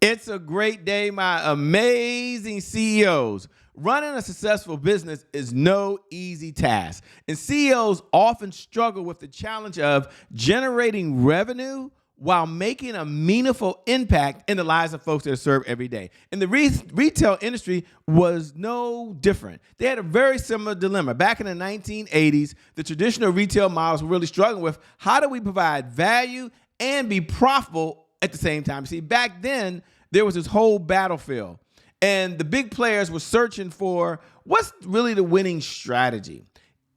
It's a great day, my amazing CEOs. Running a successful business is no easy task, and CEOs often struggle with the challenge of generating revenue while making a meaningful impact in the lives of folks that are served every day. And the retail industry was no different. They had a very similar dilemma. Back in the 1980s, the traditional retail models were really struggling with how do we provide value and be profitable at the same time. See, back then, there was this whole battlefield, and the big players were searching for what's really the winning strategy.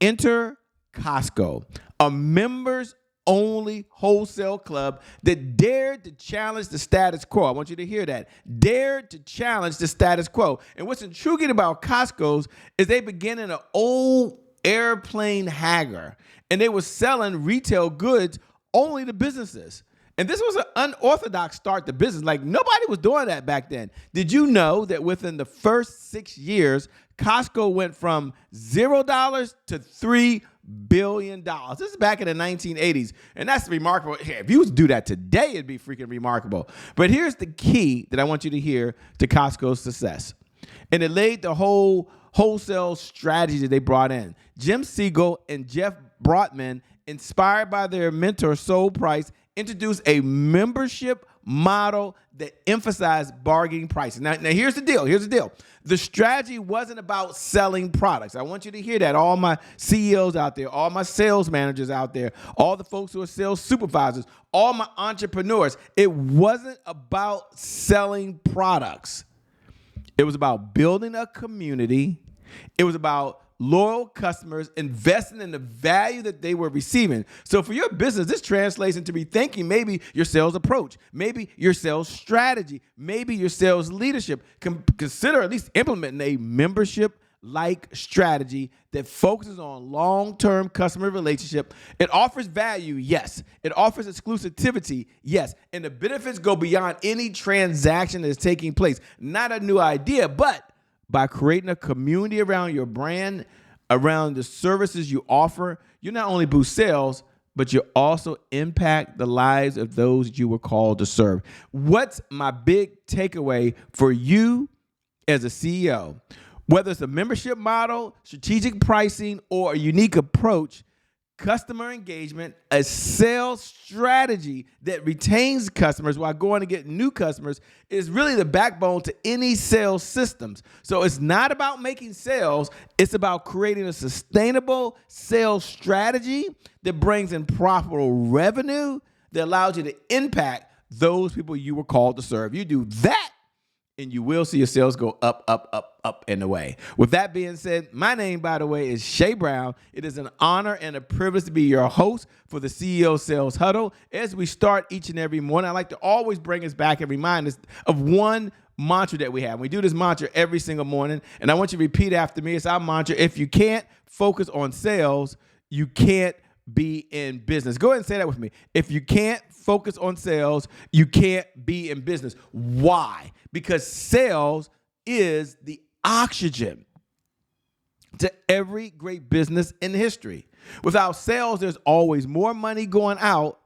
Enter Costco, a members-only wholesale club that dared to challenge the status quo. I want you to hear that. Dared to challenge the status quo. And what's intriguing about Costco's is they began in an old airplane hangar, and they were selling retail goods only to businesses. And this was an unorthodox start to business. Like, nobody was doing that back then. Did you know that within the first 6 years, Costco went from $0 to $3 billion? This is back in the 1980s. And that's remarkable. If you was to do that today, it'd be freaking remarkable. But here's the key that I want you to hear to Costco's success. And it laid the whole wholesale strategy that they brought in. Jim Siegel and Jeff Brotman, inspired by their mentor, Sol Price, introduced a membership model that emphasized bargaining prices. Now here's the deal. The strategy wasn't about selling products. I want you to hear that. All my CEOs out there, all my sales managers out there, all the folks who are sales supervisors, all my entrepreneurs. It wasn't about selling products. It was about building a community. It was about loyal customers investing in the value that they were receiving. So for your business, this translates into rethinking maybe your sales approach, maybe your sales strategy, maybe your sales leadership. Consider at least implementing a membership-like strategy that focuses on long-term customer relationship. It offers value, yes. It offers exclusivity, yes. And the benefits go beyond any transaction that is taking place. Not a new idea, but by creating a community around your brand, around the services you offer, you not only boost sales, but you also impact the lives of those you were called to serve. What's my big takeaway for you as a CEO? Whether it's a membership model, strategic pricing, or a unique approach, customer engagement, a sales strategy that retains customers while going to get new customers is really the backbone to any sales systems. So it's not about making sales. It's about creating a sustainable sales strategy that brings in profitable revenue that allows you to impact those people you were called to serve. You do that, and you will see your sales go up, up, up, up, and away. With that being said, my name, by the way, is Shay Brown. It is an honor and a privilege to be your host for the CEO Sales Huddle. As we start each and every morning, I like to always bring us back and remind us of one mantra that we have. We do this mantra every single morning, and I want you to repeat after me. It's our mantra. If you can't focus on sales, you can't be in business. Go ahead and say that with me. If you can't focus on sales, you can't be in business. Why? Because sales is the oxygen to every great business in history. Without sales, there's always more money going out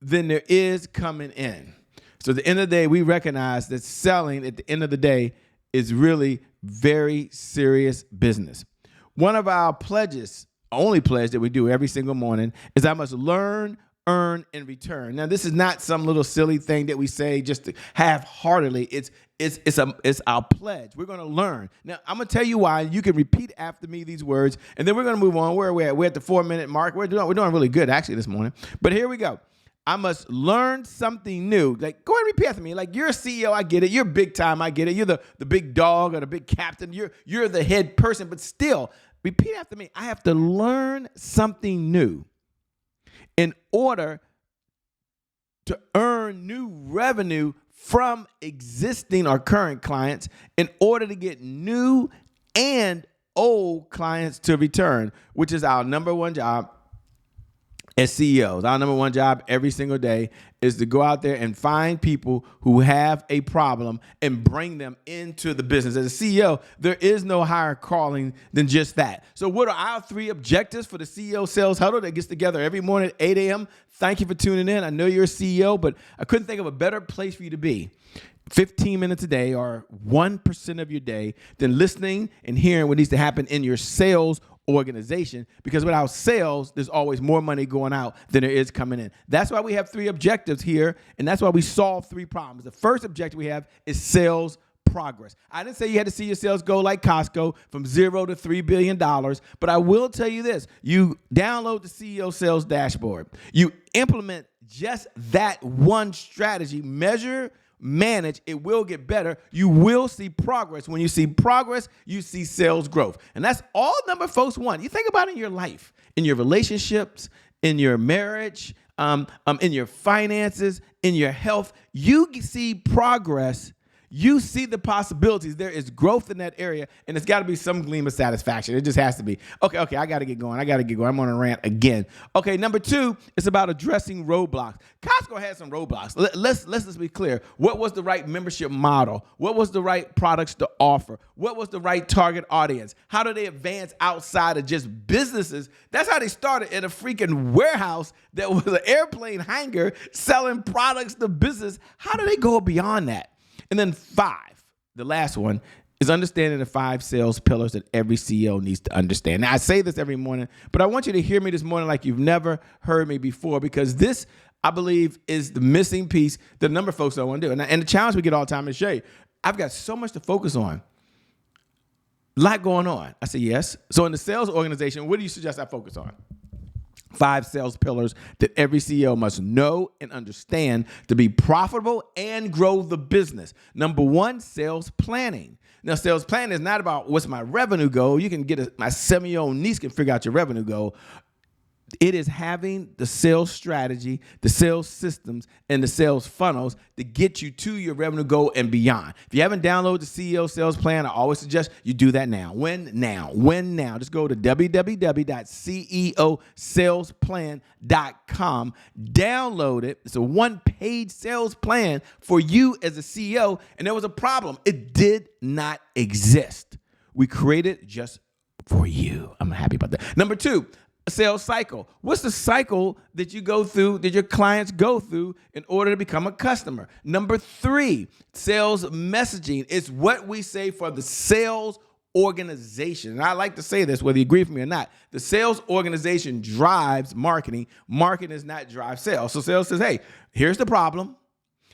than there is coming in. So at the end of the day, we recognize that selling at the end of the day is really very serious business. One of our pledges, only pledge that we do every single morning, is I must learn, earn, and return. Now, this is not some little silly thing that we say just to half-heartedly. It's our pledge. We're going to learn. Now, I'm going to tell you why. You can repeat after me these words, and then we're going to move on. Where are we at? We're at the 4-minute mark. We're doing really good, actually, this morning. But here we go. I must learn something new. Like, go ahead and repeat after me. Like, you're a CEO, I get it. You're big time, I get it. You're the big dog or the big captain. You're the head person, but still, repeat after me. I have to learn something new in order to earn new revenue from existing or current clients, in order to get new and old clients to return, which is our number one job as CEOs. Our number one job every single day is to go out there and find people who have a problem and bring them into the business. As a CEO, there is no higher calling than just that. So what are our 3 objectives for the CEO Sales Huddle that gets together every morning at 8 a.m.? Thank you for tuning in. I know you're a CEO, but I couldn't think of a better place for you to be. 15 minutes a day or 1% of your day than listening and hearing what needs to happen in your sales organization, because without sales, there's always more money going out than there is coming in. That's why we have 3 objectives here, and that's why we solve 3 problems. The first objective we have is sales progress. I didn't say you had to see your sales go like Costco from 0 to $3 billion, but I will tell you this. You download the CEO Sales Dashboard. You implement just that one strategy, measure, manage, it will get better. You will see progress. When you see progress, you see sales growth. And that's all number folks want. You think about it in your life, in your relationships, in your marriage, in your finances, in your health. You see progress. You see the possibilities. There is growth in that area, and it's got to be some gleam of satisfaction. It just has to be. Okay, I got to get going. I'm on a rant again. Okay, number 2 is about addressing roadblocks. Costco had some roadblocks. Let's be clear. What was the right membership model? What was the right products to offer? What was the right target audience? How do they advance outside of just businesses? That's how they started in a freaking warehouse that was an airplane hangar selling products to business. How do they go beyond that? And then 5, the last one, is understanding the 5 sales pillars that every CEO needs to understand. Now, I say this every morning, but I want you to hear me this morning like you've never heard me before, because this, I believe, is the missing piece that a number of folks don't want to do. And the challenge we get all the time is, Shay, I've got so much to focus on. A lot going on. I say, yes. So in the sales organization, what do you suggest I focus on? 5 sales pillars that every CEO must know and understand to be profitable and grow the business. Number 1, sales planning. Now, sales planning is not about what's my revenue goal. You can get my 7-year-old niece can figure out your revenue goal. It is having the sales strategy, the sales systems, and the sales funnels to get you to your revenue goal and beyond. If you haven't downloaded the CEO Sales Plan, I always suggest you do that now. When now? Just go to www.ceosalesplan.com. Download it. It's a 1-page sales plan for you as a CEO, and there was a problem. It did not exist. We created it just for you. I'm happy about that. Number 2, sales cycle. What's the cycle that you go through, that your clients go through in order to become a customer? Number 3, sales messaging. It's what we say for the sales organization. And I like to say this, whether you agree with me or not. The sales organization drives marketing. Marketing does not drive sales. So sales says, hey, here's the problem.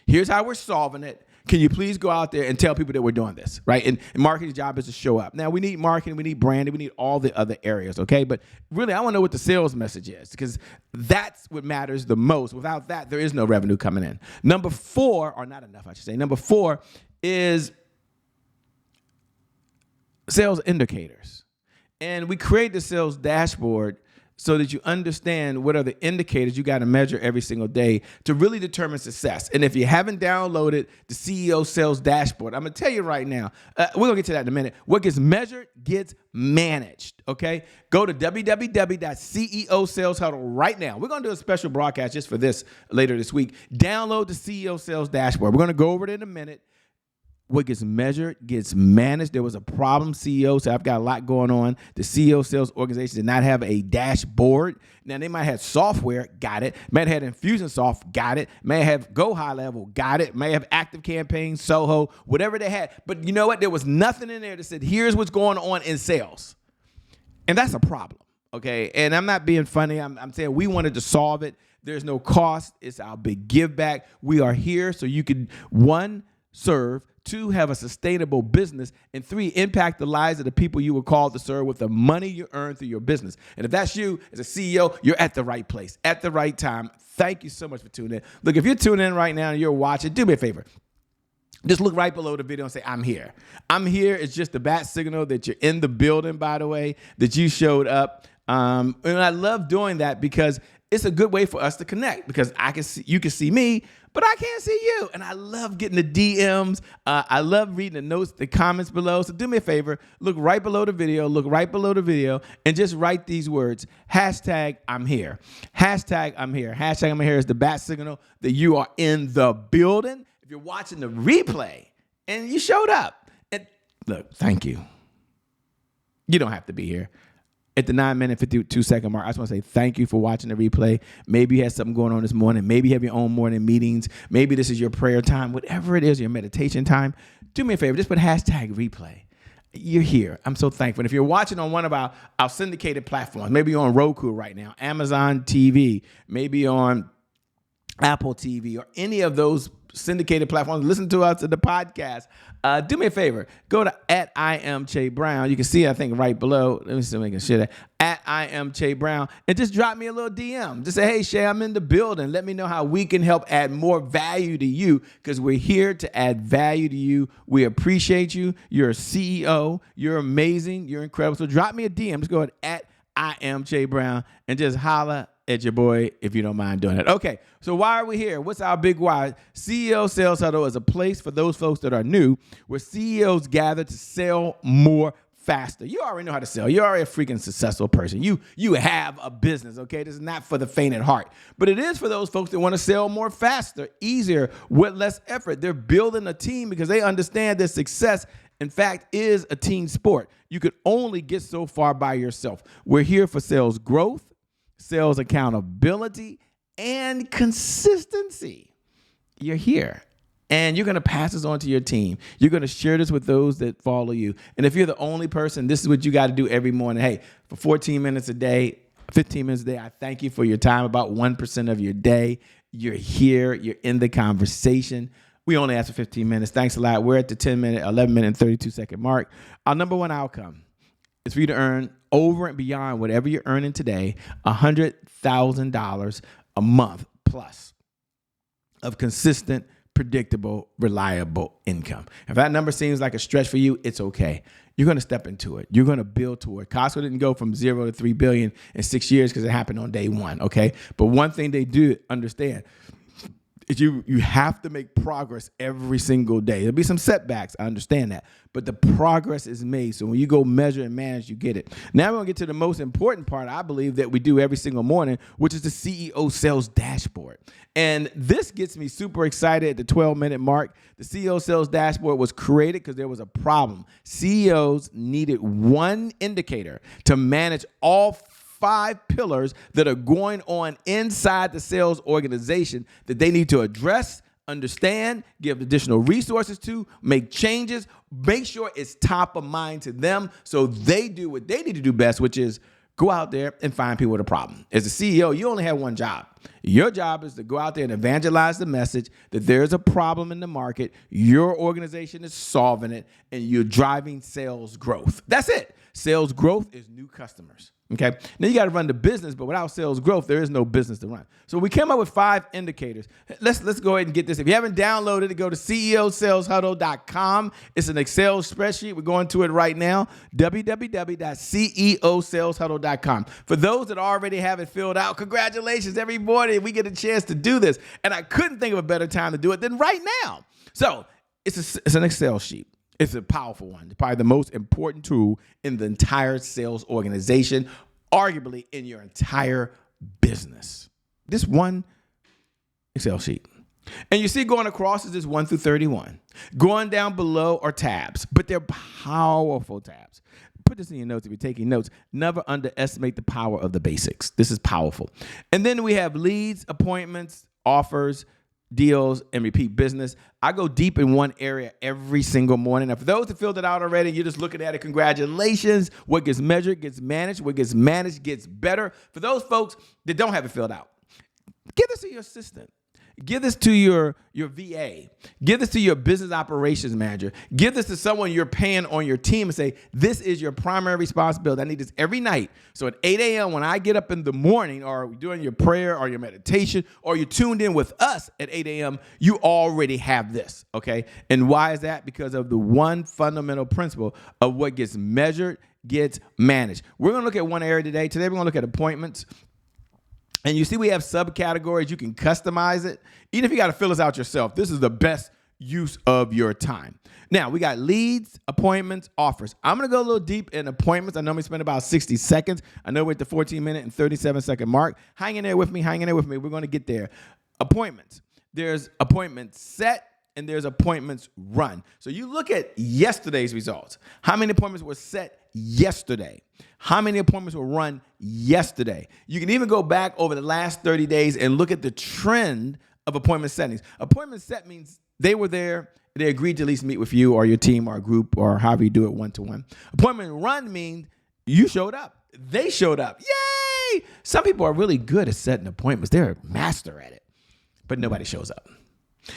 Here's how we're solving it. Can you please go out there and tell people that we're doing this, right? And marketing's job is to show up. Now, we need marketing, we need branding, we need all the other areas, okay? But really, I want to know what the sales message is, because that's what matters the most. Without that, there is no revenue coming in. Number 4, or not enough, I should say. Number 4 is sales indicators. And we create the sales dashboard so that you understand what are the indicators you got to measure every single day to really determine success. And if you haven't downloaded the CEO Sales Dashboard, I'm going to tell you right now, we're going to get to that in a minute. What gets measured gets managed, okay? Go to www.CEO Sales Huddle right now. We're going to do a special broadcast just for this later this week. Download the CEO Sales Dashboard. We're going to go over it in a minute. What gets measured gets managed. There was a problem, CEO said, I've got a lot going on. The CEO sales organization did not have a dashboard. Now, they might have software, got it. Might have Infusionsoft, got it. May have Go High Level, got it. May have Active Campaign, Soho, whatever they had. But you know what? There was nothing in there that said, here's what's going on in sales. And that's a problem, okay? And I'm not being funny. I'm saying we wanted to solve it. There's no cost. It's our big give back. We are here so you can, 1, serve, 2, have a sustainable business, and 3, impact the lives of the people you were called to serve with the money you earn through your business. And if that's you as a CEO, you're at the right place, at the right time. Thank you so much for tuning in. Look, if you're tuning in right now and you're watching, do me a favor. Just look right below the video and say, I'm here. I'm here. It's just the bat signal that you're in the building, by the way, that you showed up. And I love doing that because it's a good way for us to connect, because I can see, you can see me, but I can't see you. And I love getting the DMs. I love reading the notes, the comments below. So do me a favor, look right below the video, and just write these words, hashtag I'm here. Hashtag I'm here. Hashtag I'm here is the bat signal that you are in the building. If you're watching the replay and you showed up, and look, thank you. You don't have to be here. At the 9-minute, 52-second mark, I just want to say thank you for watching the replay. Maybe you had something going on this morning. Maybe you have your own morning meetings. Maybe this is your prayer time. Whatever it is, your meditation time, do me a favor. Just put hashtag replay. You're here. I'm so thankful. And if you're watching on one of our syndicated platforms, maybe you're on Roku right now, Amazon TV, maybe on Apple TV, or any of those syndicated platforms, listen to us at the podcast. Do me a favor. Go to @IamCheBrown. You can see, I think, right below. Let me see if I can share that. @IamCheBrown. And just drop me a little DM. Just say, hey, Shay, I'm in the building. Let me know how we can help add more value to you, because we're here to add value to you. We appreciate you. You're a CEO. You're amazing. You're incredible. So drop me a DM. Just go at @IamCheBrown and just holla at your boy if you don't mind doing it. Okay, so why are we here? What's our big why? CEO Sales Huddle is a place for those folks that are new, where CEOs gather to sell more faster. You already know how to sell. You're already a freaking successful person. You have a business, okay? This is not for the faint at heart, but it is for those folks that want to sell more faster, easier, with less effort. They're building a team because they understand that success, in fact, is a team sport. You could only get so far by yourself. We're here for sales growth, sales accountability, and consistency. You're here. And you're going to pass this on to your team. You're going to share this with those that follow you. And if you're the only person, this is what you got to do every morning. Hey, for 14 minutes a day, 15 minutes a day, I thank you for your time. About 1% of your day, you're here. You're in the conversation. We only ask for 15 minutes. Thanks a lot. We're at the 10-minute, 11-minute, and 32-second mark. Our number one outcome is for you to earn over and beyond whatever you're earning today, $100,000 a month plus of consistent, predictable, reliable income. If that number seems like a stretch for you, it's okay. You're going to step into it. You're going to build toward it. Costco didn't go from 0 to 3 billion in 6 years because it happened on day one, okay? But one thing they do understand is you have to make progress every single day. There'll be some setbacks, I understand that, but the progress is made. So when you go measure and manage, you get it. Now we're gonna get to the most important part, I believe, that we do every single morning, which is the CEO Sales Dashboard. And this gets me super excited at the 12-minute mark. The CEO Sales Dashboard was created because there was a problem. CEOs needed one indicator to manage all 5 pillars that are going on inside the sales organization that they need to address, understand, give additional resources to, make changes, make sure it's top of mind to them so they do what they need to do best, which is go out there and find people with a problem. As a CEO, you only have one job. Your job is to go out there and evangelize the message that there's a problem in the market, your organization is solving it, and you're driving sales growth. That's it. Sales growth is new customers. Okay. Now you got to run the business, but without sales growth, there is no business to run. So we came up with 5 indicators. Let's go ahead and get this. If you haven't downloaded it, go to ceosaleshuddle.com. It's an Excel spreadsheet. We're going to it right now. www.ceosaleshuddle.com. For those that already have it filled out, congratulations. Every morning we get a chance to do this. And I couldn't think of a better time to do it than right now. So it's an Excel sheet. It's a powerful one. It's probably the most important tool in the entire sales organization, arguably in your entire business. This one Excel sheet. And you see going across is this 1 through 31. Going down below are tabs, but they're powerful tabs. Put this in your notes if you're taking notes. Never underestimate the power of the basics. This is powerful. And then we have leads, appointments, offers, deals, and repeat business. I go deep in one area every single morning. Now, for those that filled it out already, you're just looking at it, congratulations. What gets measured gets managed. What gets managed gets better. For those folks that don't have it filled out, give this to your assistant. Give this to your VA. Give this to your business operations manager. Give this to someone you're paying on your team and say, this is your primary responsibility. I need this every night. So at 8 a.m. when I get up in the morning, or doing your prayer or your meditation, or you're tuned in with us at 8 a.m., you already have this, okay? And why is that? Because of the one fundamental principle of what gets measured gets managed. We're going to look at one area today. Today we're going to look at appointments. And you see we have subcategories. You can customize it. Even if you got to fill this out yourself, this is the best use of your time. Now, we got leads, appointments, offers. I'm going to go a little deep in appointments. I normally spend about 60 seconds. I know we're at the 14-minute and 37-second mark. Hang in there with me. We're going to get there. Appointments. There's appointments set and there's appointments run. So you look at yesterday's results. How many appointments were set yesterday? How many appointments were run yesterday? You can even go back over the last 30 days and look at the trend of appointment settings. Appointment set means they were there. They agreed to at least meet with you or your team or a group or however you do it one-to-one. Appointment run means you showed up. They showed up. Yay! Some people are really good at setting appointments. They're a master at it, but nobody shows up.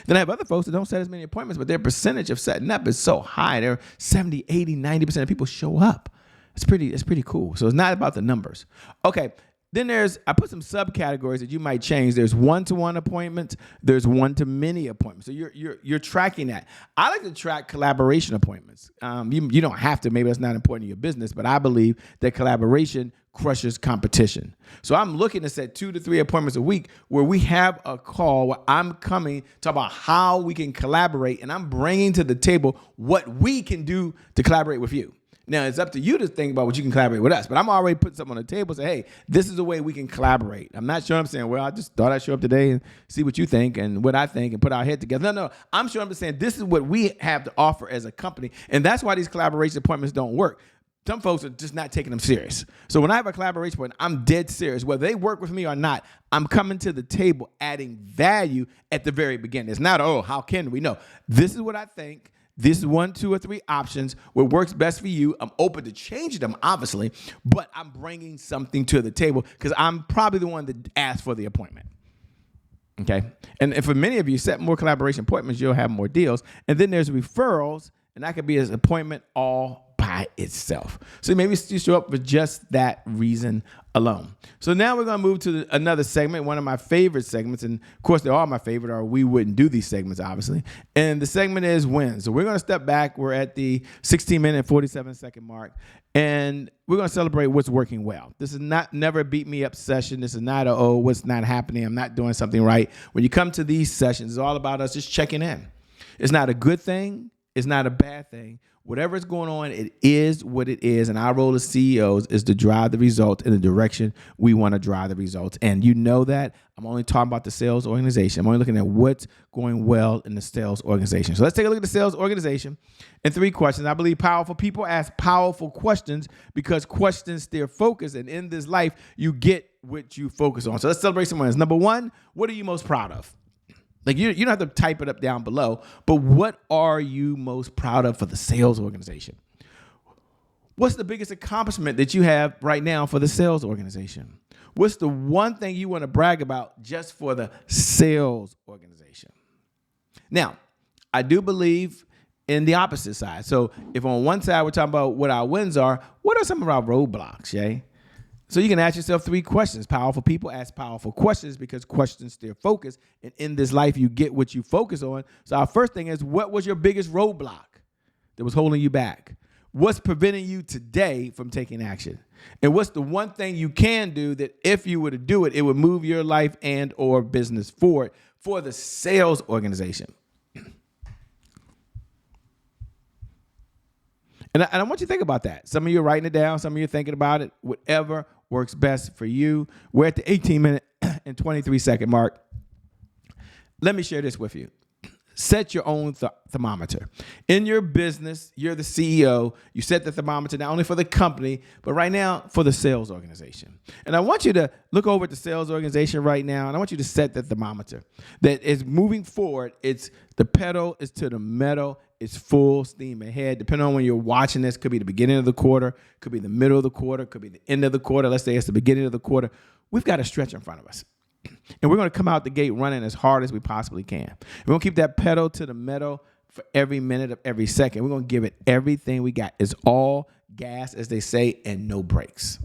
Then I have other folks that don't set as many appointments, but their percentage of setting up is so high. They're 70, 80, 90% of people show up. It's pretty cool. So it's not about the numbers. Okay. Then I put some subcategories that you might change. There's one-to-one appointments. There's one-to-many appointments. So you're tracking that. I like to track collaboration appointments. You don't have to. Maybe that's not important to your business, but I believe that collaboration crushes competition. So I'm looking to set 2 to 3 appointments a week where we have a call where I'm coming to talk about how we can collaborate, and I'm bringing to the table what we can do to collaborate with you. Now, it's up to you to think about what you can collaborate with us, but I'm already putting something on the table and say, hey, this is a way we can collaborate. I'm not sure I'm saying, well, I just thought I'd show up today and see what you think and what I think and put our head together. No, I'm sure I'm just saying this is what we have to offer as a company, and that's why these collaboration appointments don't work. Some folks are just not taking them serious. So when I have a collaboration appointment, I'm dead serious. Whether they work with me or not, I'm coming to the table adding value at the very beginning. It's not, how can we? No, this is what I think. This is 1, 2, or 3 options. What works best for you. I'm open to changing them, obviously, but I'm bringing something to the table because I'm probably the one that asked for the appointment. Okay? And for many of you, set more collaboration appointments, you'll have more deals. And then there's referrals, and that could be an appointment all by itself. So maybe you show up for just that reason alone. So now we're going to move to another segment, one of my favorite segments. And of course, they're all my favorite, or we wouldn't do these segments, obviously. And the segment is wins. So we're going to step back. We're at the 16-minute and 47-second mark. And we're going to celebrate what's working well. This is not never beat me up session. This is not what's not happening. I'm not doing something right. When you come to these sessions, it's all about us just checking in. It's not a good thing. It's not a bad thing. Whatever is going on, it is what it is. And our role as CEOs is to drive the results in the direction we want to drive the results. And you know that. I'm only talking about the sales organization. I'm only looking at what's going well in the sales organization. So let's take a look at the sales organization and 3 questions. I believe powerful people ask powerful questions because questions steer focus. And in this life, you get what you focus on. So let's celebrate some wins. Number 1, what are you most proud of? Like you don't have to type it up down below, but what are you most proud of for the sales organization? What's the biggest accomplishment that you have right now for the sales organization? What's the one thing you want to brag about just for the sales organization? Now, I do believe in the opposite side. So if on one side we're talking about what our wins are, what are some of our roadblocks, Jay? So you can ask yourself 3 questions. Powerful people ask powerful questions because questions steer focus. And in this life, you get what you focus on. So our first thing is, what was your biggest roadblock that was holding you back? What's preventing you today from taking action? And what's the one thing you can do that if you were to do it, it would move your life and or business forward for the sales organization? And I want you to think about that. Some of you are writing it down. Some of you are thinking about it. Whatever works best for you. We're at the 18-minute and 23-second mark. Let me share this with you. Set your own thermometer. In your business, you're the CEO. You set the thermometer not only for the company, but right now for the sales organization. And I want you to look over at the sales organization right now, and I want you to set the thermometer. That is moving forward. It's the pedal is to the metal. It's full steam ahead. Depending on when you're watching this, could be the beginning of the quarter, could be the middle of the quarter, could be the end of the quarter. Let's say it's the beginning of the quarter. We've got a stretch in front of us. And we're going to come out the gate running as hard as we possibly can. We're going to keep that pedal to the metal for every minute of every second. We're going to give it everything we got. It's all gas, as they say, and no brakes.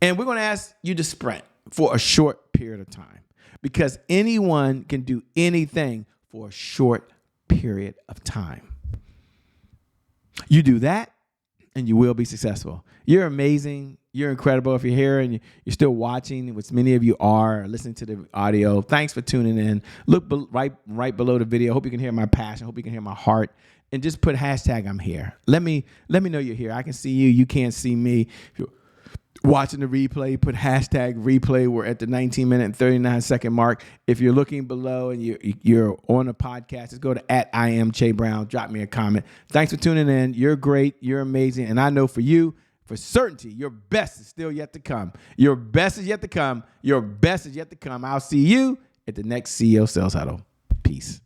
And we're going to ask you to sprint for a short period of time because anyone can do anything for a short period of time. You do that, and you will be successful. You're amazing. You're incredible. If you're here and you're still watching, which many of you are, listening to the audio, thanks for tuning in. Look right below the video. Hope you can hear my passion. Hope you can hear my heart. And just put hashtag I'm here. Let me know you're here. I can see you. You can't see me. If you're watching the replay, put hashtag replay. We're at the 19-minute and 39-second mark. If you're looking below and you're on a podcast, just go to @IamCheBrown. Drop me a comment. Thanks for tuning in. You're great. You're amazing. And I know for you, for certainty, your best is still yet to come. Your best is yet to come. Your best is yet to come. I'll see you at the next CEO Sales Huddle. Peace.